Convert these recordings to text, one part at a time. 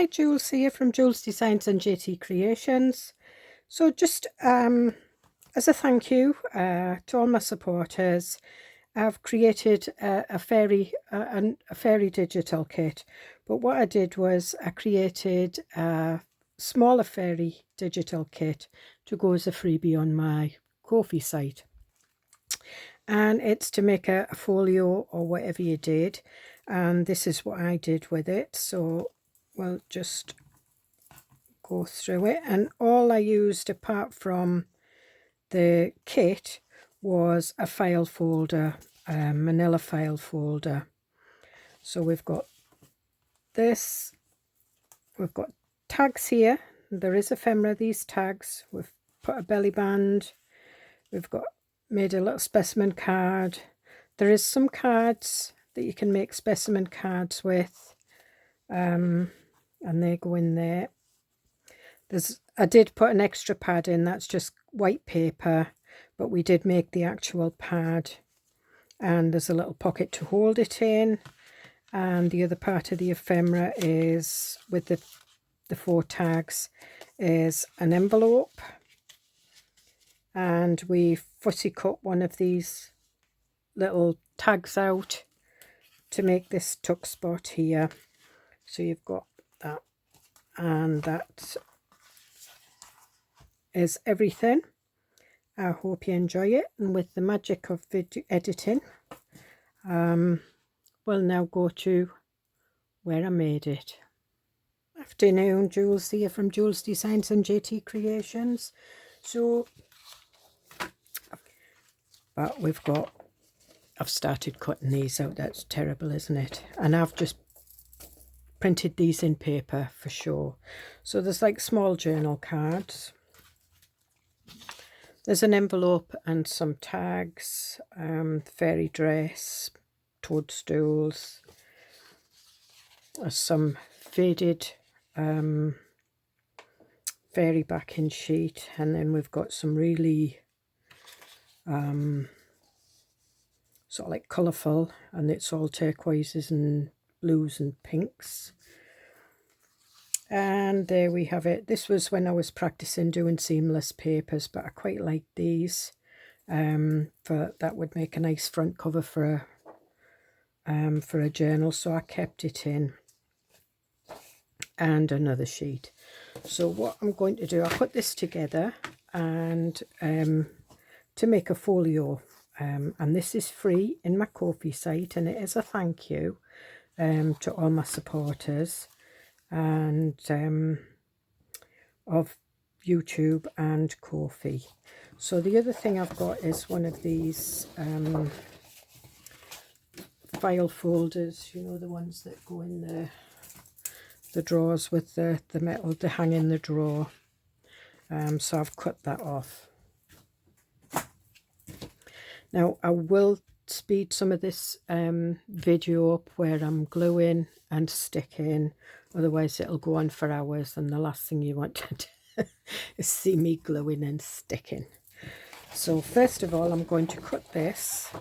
Hi, Jules here from Joolsedesigns and JT Creations. So just as a thank you to all my supporters, I've created a fairy digital kit. But what I did was I created a smaller fairy digital kit to go as a freebie on my Ko-fi site. And it's to make a folio or whatever you did. And this is what I did with it. So we'll just go through it, and all I used apart from the kit was a file folder, a manila file folder. So we've got this, we've got tags here. There is ephemera, these tags. We've put a belly band, we've got made a little specimen card. There is some cards that you can make specimen cards with, and they go in there. I did put an extra pad in, that's just white paper, but we did make the actual pad, and there's a little pocket to hold it in. And the other part of the ephemera is, with the 4 tags, is an envelope, and we fussy cut one of these little tags out to make this tuck spot here. So you've got that, and that is everything. I hope you enjoy it, and with the magic of video editing, we'll now go to where I made it. Afternoon, Jules here from Joolsedesigns and JT Creations. So, but I've started cutting these out. That's terrible, isn't it? And I've just printed these in paper for sure. So there's like small journal cards. There's an envelope and some tags, fairy dress, toadstools, some faded fairy backing sheet, and then we've got some really sort of like colourful, and it's all turquoises and blues and pinks. And there we have it. This was when I was practicing doing seamless papers, but I quite like these. For that would make a nice front cover for a journal, so I kept it in. And another sheet. So what I'm going to do, I'll put this together and to make a folio. And this is free in my Ko-fi site, and it is a thank you to all my supporters and of YouTube and Ko-fi. So the other thing I've got is one of these file folders, you know, the ones that go in the drawers with the metal to hang in the drawer. So I've cut that off. Now I will speed some of this video up where I'm gluing and sticking, otherwise it'll go on for hours, and the last thing you want to do is see me gluing and sticking. So first of all, I'm going to cut this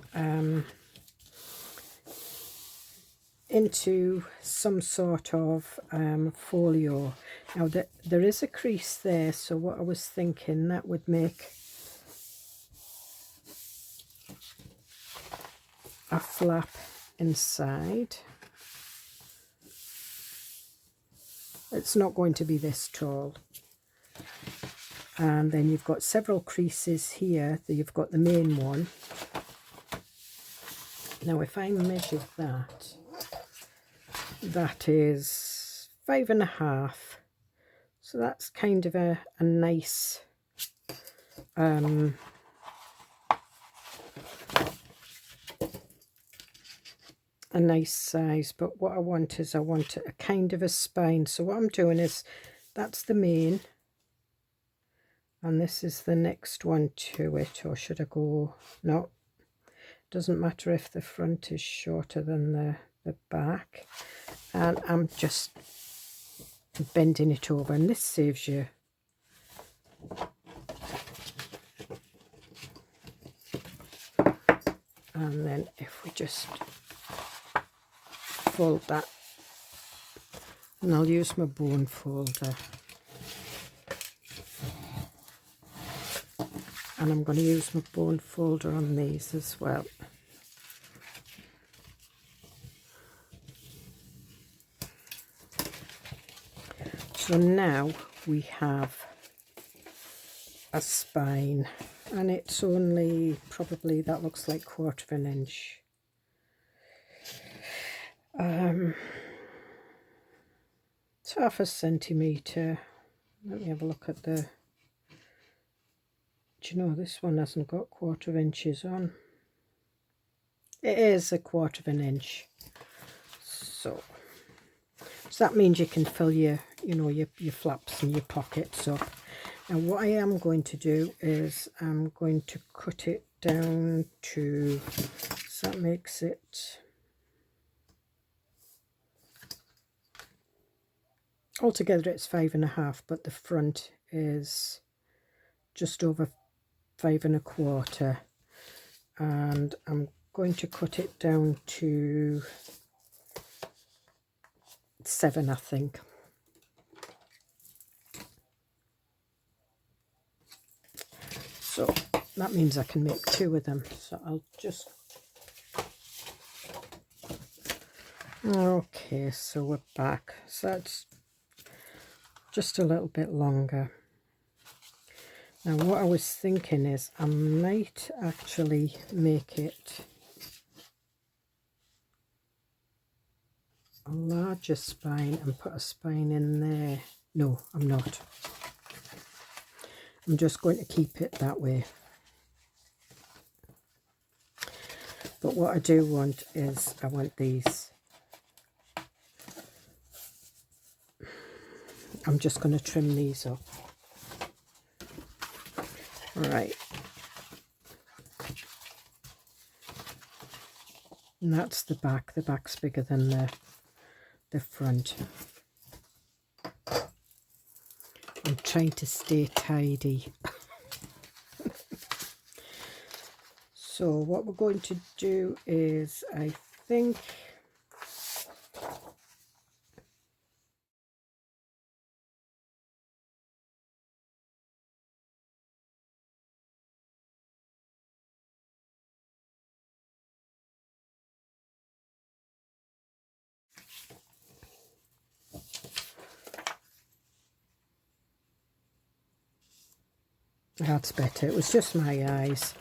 into some sort of folio. Now there is a crease there, so what I was thinking, that would make a flap inside. It's not going to be this tall. And then you've got several creases here. You've got the main one. Now if I measure that, that is 5.5. So that's kind of a nice a nice size. But what I want is, I want a kind of a spine. So what I'm doing is, that's the main, and this is the next one to it. Or should I go, no, doesn't matter if the front is shorter than the back. And I'm just bending it over, and this saves you and then if we just fold that And I'll use my bone folder. And I'm going to use my bone folder on these as well. So now we have a spine, and it's only probably, that looks like 1/4 inch. It's 1/2 centimetre. Let me have a look at the, do you know, this one hasn't got 1/4 inches on. It is a 1/4 inch. So that means you can fill your, you know, your flaps and your pockets up. Now what I am going to do is I'm going to cut it down to, so that makes it, altogether it's 5.5, but the front is just over 5 1/4, and I'm going to cut it down to 7, I think. So that means I can make 2 of them. So I'll just, okay, so we're back. So that's just a little bit longer. Now what I was thinking is I might actually make it a larger spine and put a spine in there. No, I'm not. I'm just going to keep it that way. But what I do want is, I want these. I'm just going to trim these up. Right. And that's the back. The back's bigger than the front. I'm trying to stay tidy. So what we're going to do is, I think, that's better. It was just my eyes,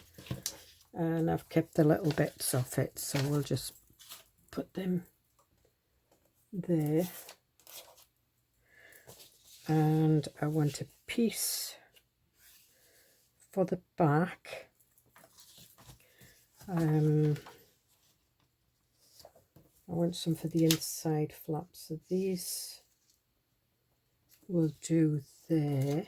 and I've kept the little bits off it, so we'll just put them there. And I want a piece for the back. I want some for the inside flaps, so these will do there.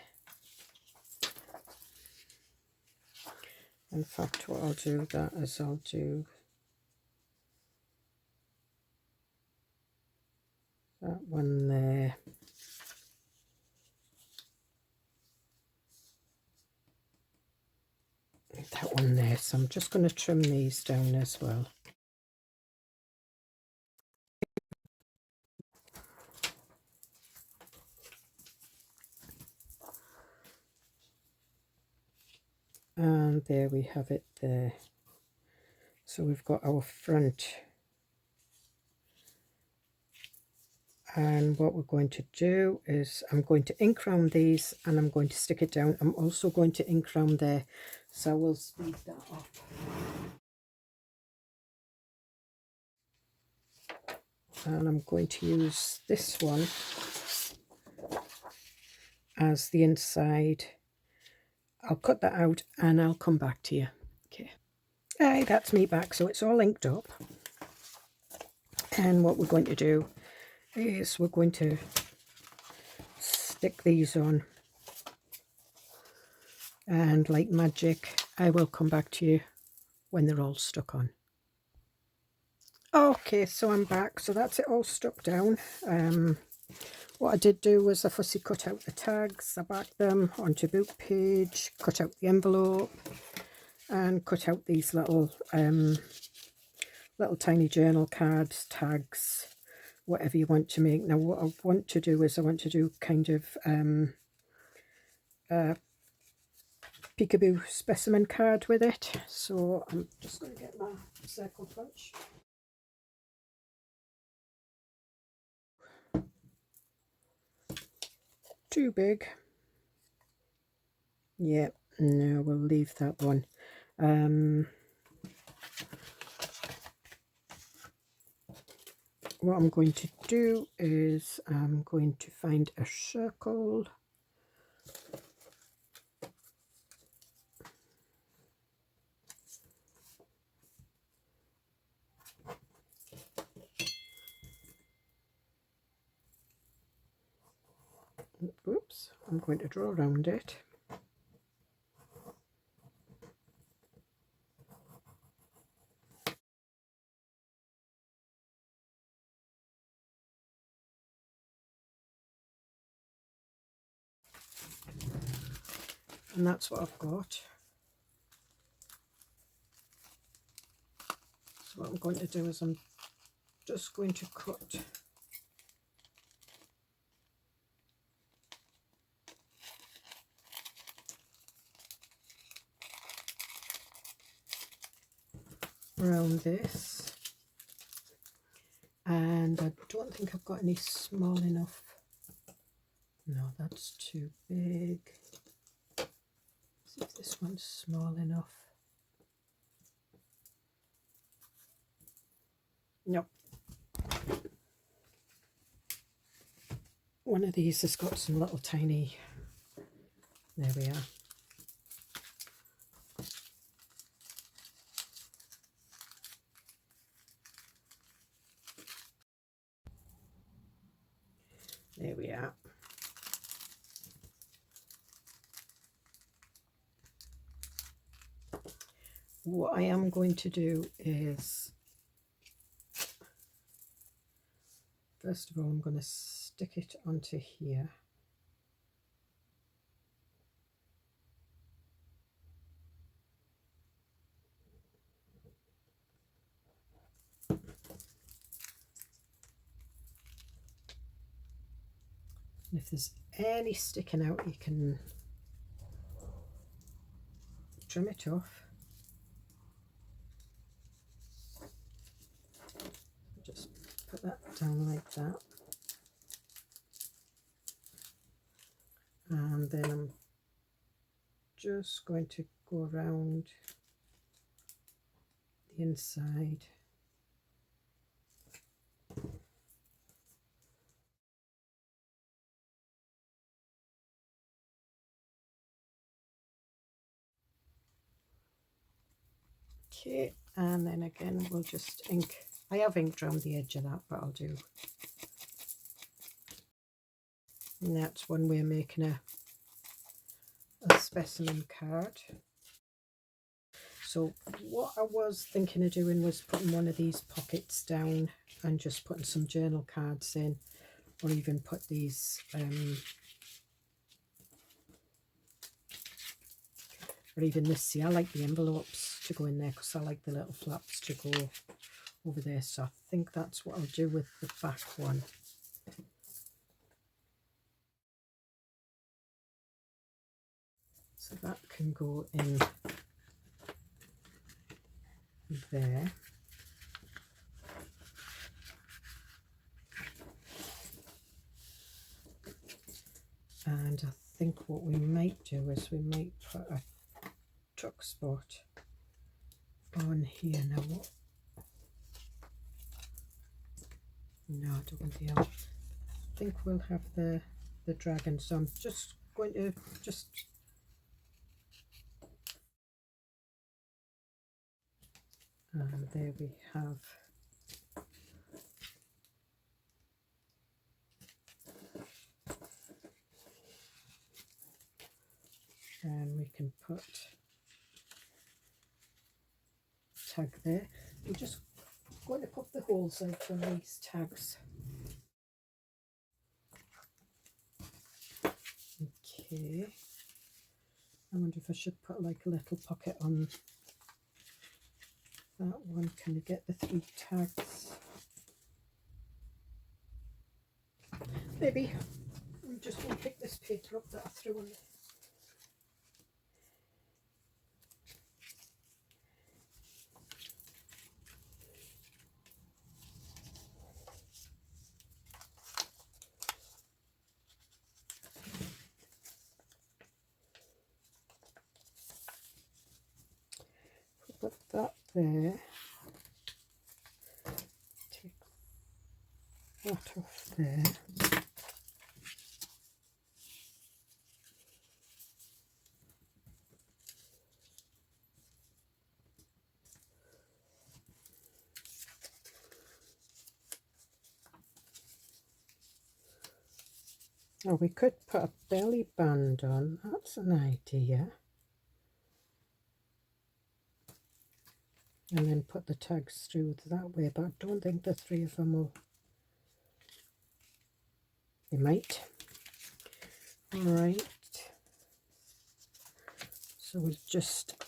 In fact, what I'll do that is I'll do that one there. That one there. So I'm just going to trim these down as well. And there we have it there. So we've got our front. And what we're going to do is I'm going to ink round these and I'm going to stick it down. I'm also going to ink round there, so we'll speed that up. And I'm going to use this one as the inside. I'll cut that out and I'll come back to you. Okay. Hey, that's me back, so it's all inked up. And what we're going to do is we're going to stick these on, and like magic I will come back to you when they're all stuck on. Okay, so I'm back. So that's it all stuck down. What I did do was I fussy cut out the tags, I backed them onto book page, cut out the envelope and cut out these little little tiny journal cards, tags, whatever you want to make. Now what I want to do is I want to do kind of a peekaboo specimen card with it. So I'm just going to get my circle punch. Too big. Yeah, no, we'll leave that one. What I'm going to do is I'm going to find a circle. Oops, I'm going to draw around it. And that's what I've got. So what I'm going to do is I'm just going to cut around this, and I don't think I've got any small enough. No, that's too big. See if this one's small enough. Nope. One of these has got some little tiny, there we are. There we are. What I am going to do is, first of all, I'm going to stick it onto here. And if there's any sticking out, you can trim it off. Just put that down like that. And then I'm just going to go around the inside. Okay, and then again we'll just ink. I have inked around the edge of that, but I'll do. And that's one way of making a specimen card. So what I was thinking of doing was putting one of these pockets down and just putting some journal cards in, or even put these or even this. See, I like the envelopes to go in there because I like the little flaps to go over there. So I think that's what I'll do with the back one. So that can go in there. And I think what we might do is we might put a tuck spot on here. Now what? No, I don't want the I think we'll have the dragon. So I'm just going to and there we have and we can put tag there. We're just going to pop the holes out from these tags. Okay, I wonder if I should put like a little pocket on that one. Can you get the 3 tags? maybe I'm just going to pick this paper up that I threw on there. Put that there. Take that off there. Oh, we could put a belly band on. That's an idea. And then put the tags through that way, but I don't think the three of them will. They might. All right. So we'll just,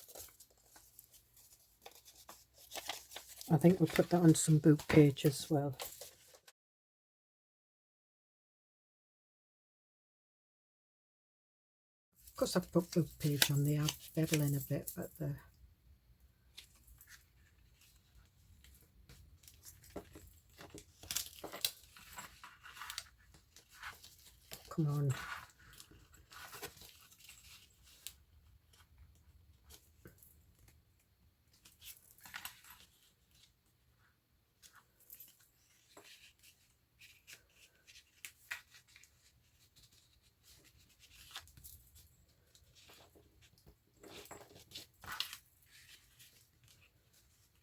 I think we'll put that on some book page as well. Of course I've put book page on there, I'll bevel in a bit, but the come on.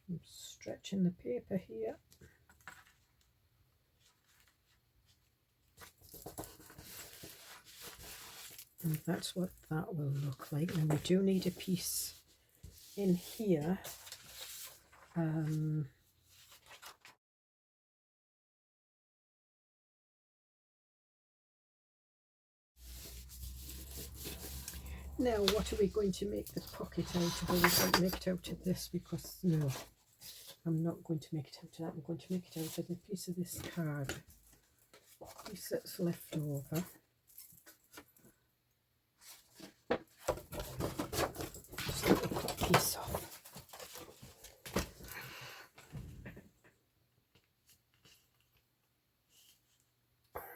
I'm stretching the paper here. And that's what that will look like. Now we do need a piece in here. Now what are we going to make the pocket out of? Are we going to make it out of this? Because no, I'm not going to make it out of that. I'm going to make it out of the piece of this card. Piece that's left over. Just a little cut piece off.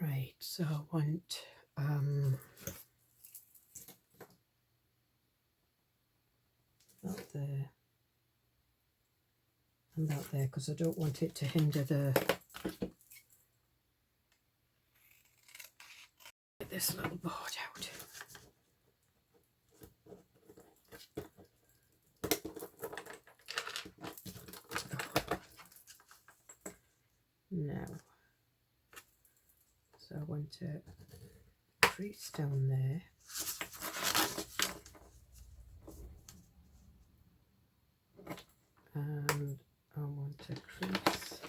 Right, so I want that there and that there, because I don't want it to hinder the get this little board out. Now, so I want to crease down there. And I want to crease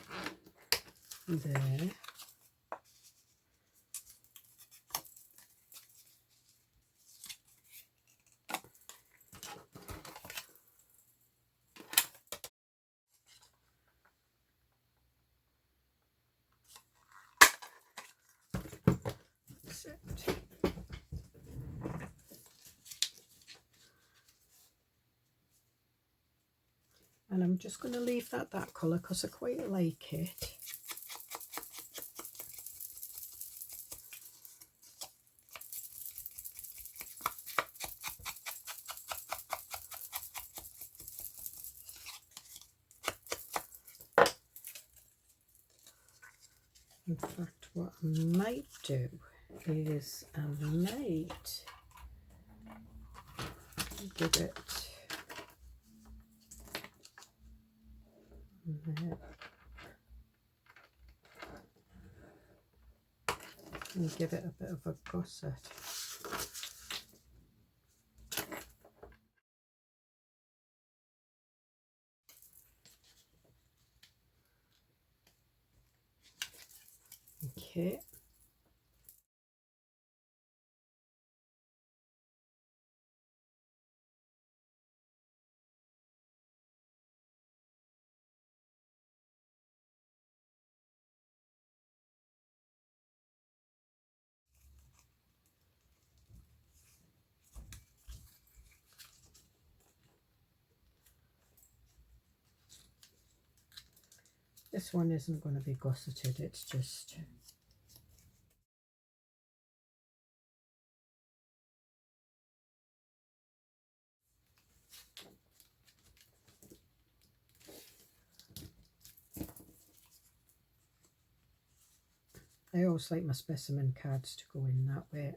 there. That's it. And I'm just going to leave that colour because I quite like it. In fact, what I might do is I might give it there. And give it a bit of a gusset. Okay. This one isn't going to be gusseted, it's just I always like my specimen cards to go in that way.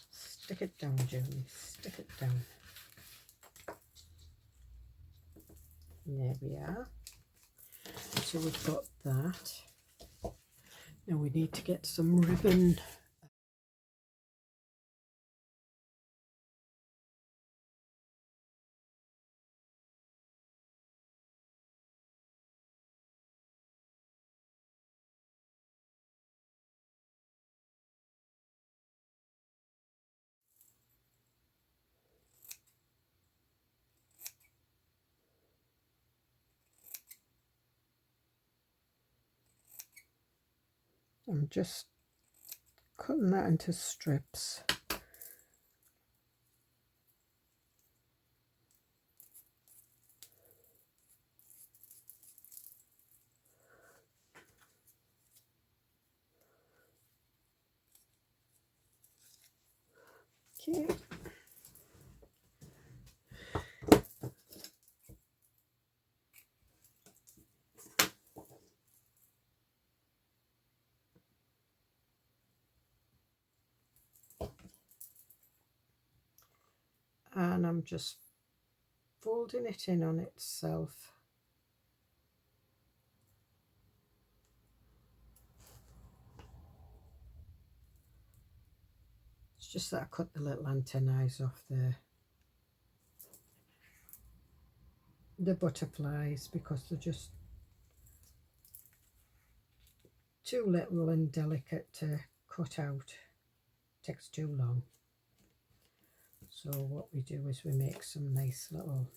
Stick it down, Julie, stick it down. There we are. So we've got that. Now we need to get some ribbon. I'm just cutting that into strips. Okay. And I'm just folding it in on itself. It's just that I cut the little antennae off the butterflies because they're just too little and delicate to cut out. It takes too long. So what we do is we make some nice little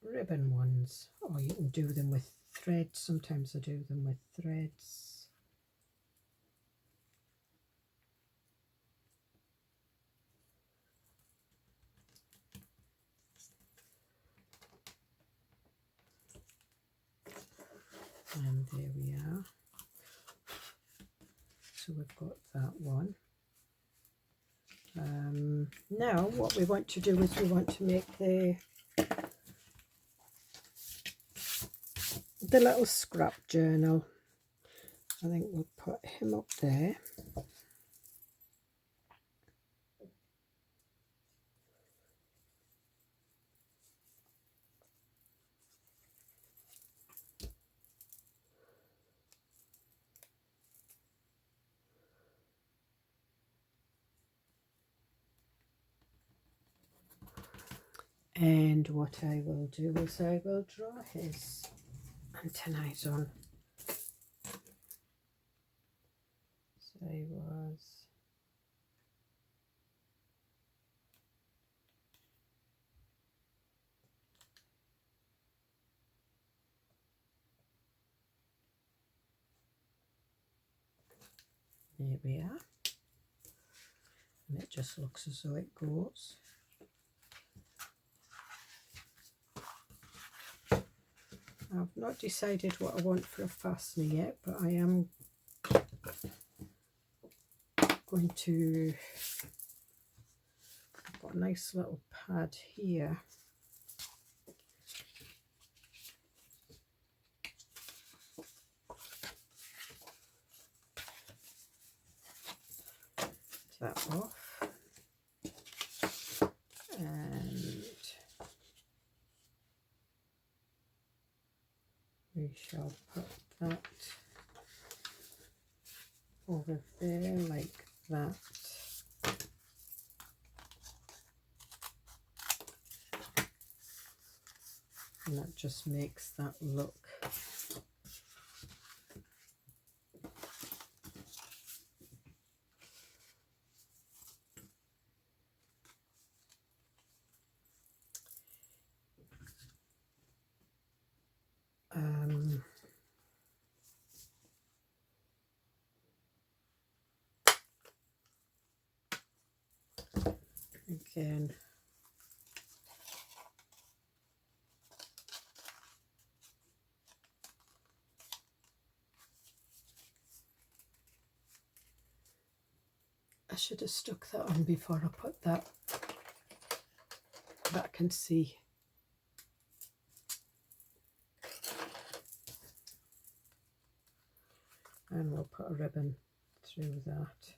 ribbon ones, or you can do them with threads. Sometimes I do them with threads. And there we are. So we've got that one. Now what we want to do is we want to make the little scrap journal. I think we'll put him up there. And what I will do is I will draw his antennae on. So he was there we are. And it just looks as though it goes. I've not decided what I want for a fastener yet, but I am going to, I've got a nice little pad here. That off. And we shall put that over there like that. And that just makes that look again, I should have stuck that on before I put that back and see. And we'll put a ribbon through that.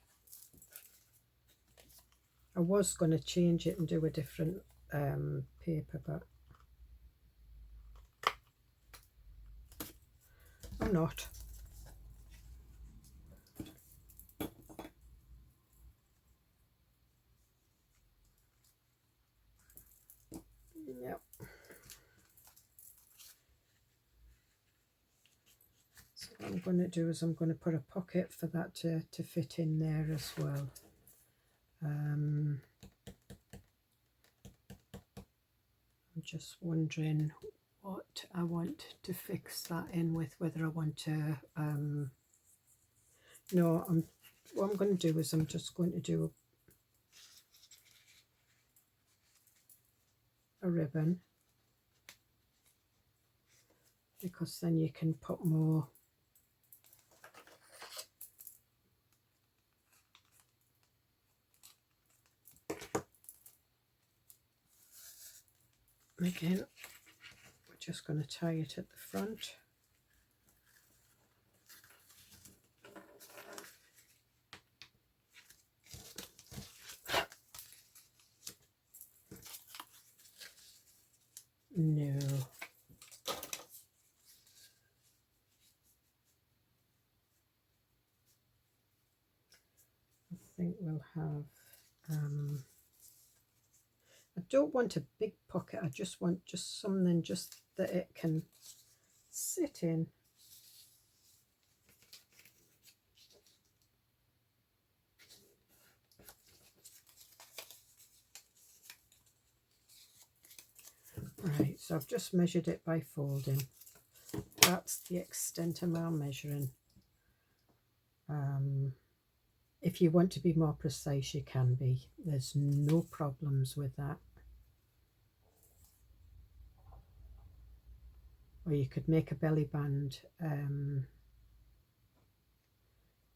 I was going to change it and do a different paper, but I'm not. Yep. So what I'm going to do is I'm going to put a pocket for that to fit in there as well. I'm just wondering what I want to fix that in with, whether I want to, no, what I'm going to do is I'm just going to do a ribbon, because then you can put more again. We're just going to tie it at the front. No. I think we'll have, I don't want a big pocket, I just want just something just that it can sit in. Right, so I've just measured it by folding. That's the extent of my measuring. If you want to be more precise, you can be. There's no problems with that. Or you could make a belly band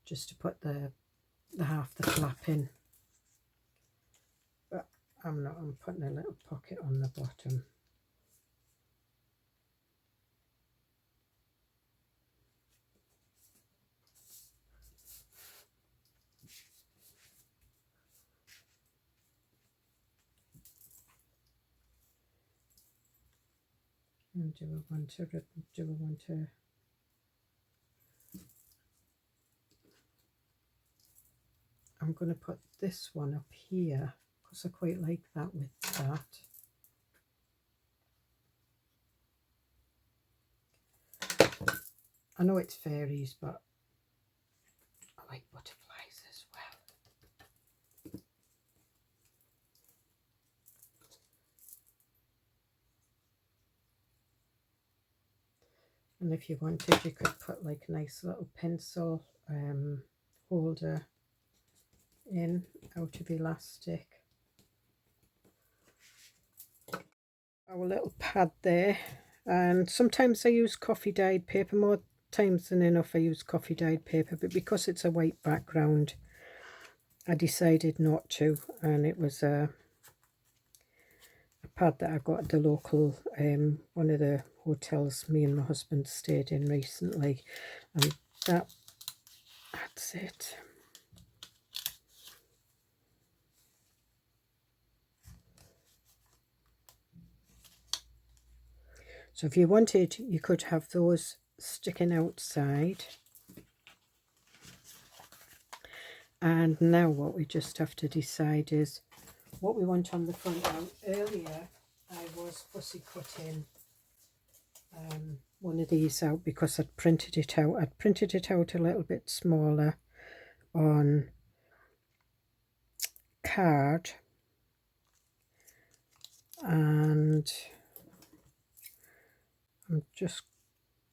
just to put the half the flap in. But I'm not. I'm putting a little pocket on the bottom. And do I want to rip? Do I want to? I'm going to put this one up here because I quite like that with that. I know it's fairies, but I like butterflies as well. And if you wanted, you could put like a nice little pencil holder in out of elastic. Our little pad there, and sometimes I use coffee dyed paper, more times than enough I use coffee dyed paper, but because it's a white background I decided not to, and it was a pad that I got at the local one of the hotels me and my husband stayed in recently, and that's it. So if you wanted, you could have those sticking outside. And now what we just have to decide is what we want on the front. Now, earlier I was fussy cutting one of these out because I'd printed it out. I'd printed it out a little bit smaller on card, and I'm just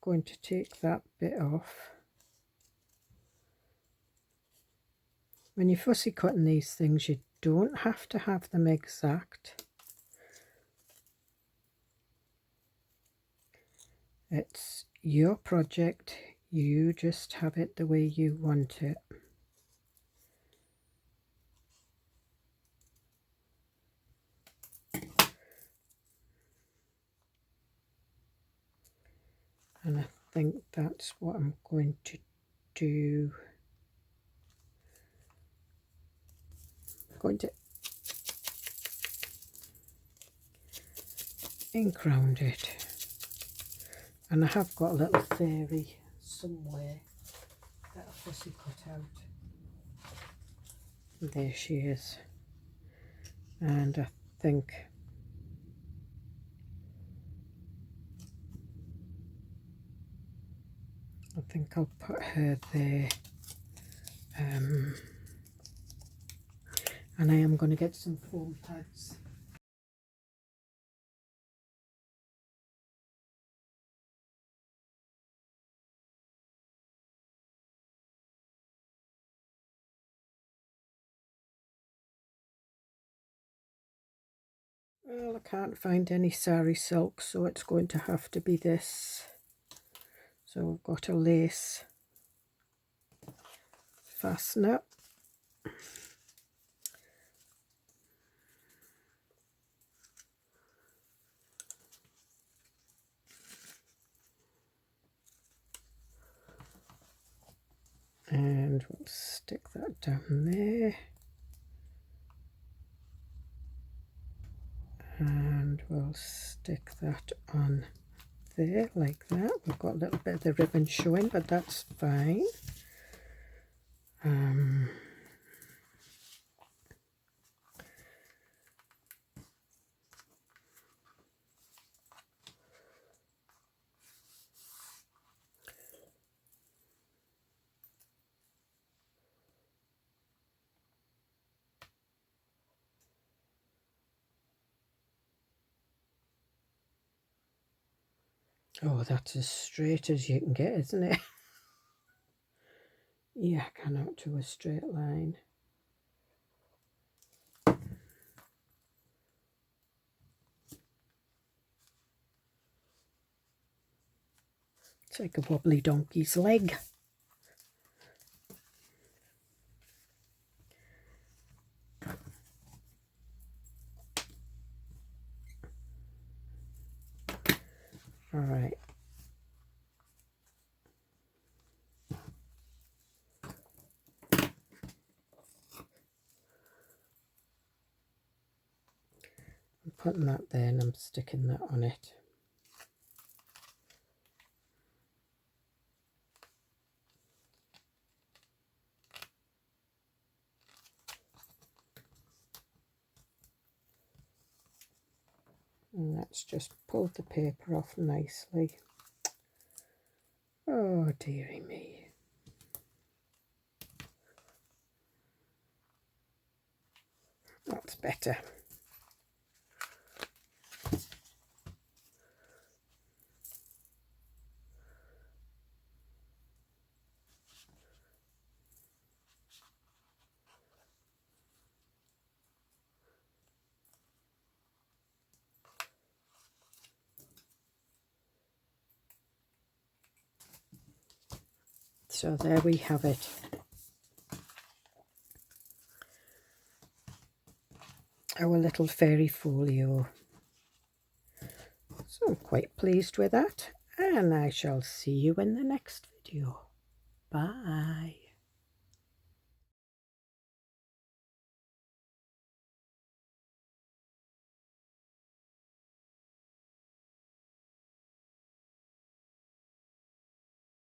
going to take that bit off. When you're fussy cutting these things, you don't have to have them exact. It's your project, you just have it the way you want it. think that's what I'm going to do. I'm going to ink round it, and I have got a little fairy somewhere that I've fussy cut out. There she is, and I think I'll put her there, and I am going to get some foam pads. Well, I can't find any sari silk, so it's going to have to be this. So I've got a lace fastener. And we'll stick that down there. And we'll stick that on there like that. We've got a little bit of the ribbon showing, but that's fine. Oh, that's as straight as you can get, isn't it? Yeah, I cannot do a straight line. It's like a wobbly donkey's leg. All right. I'm putting that there and I'm sticking that on it. And that's just pulled the paper off nicely. Oh, dearie me. That's better. So there we have it. Our little fairy folio. So I'm quite pleased with that, and I shall see you in the next video. Bye.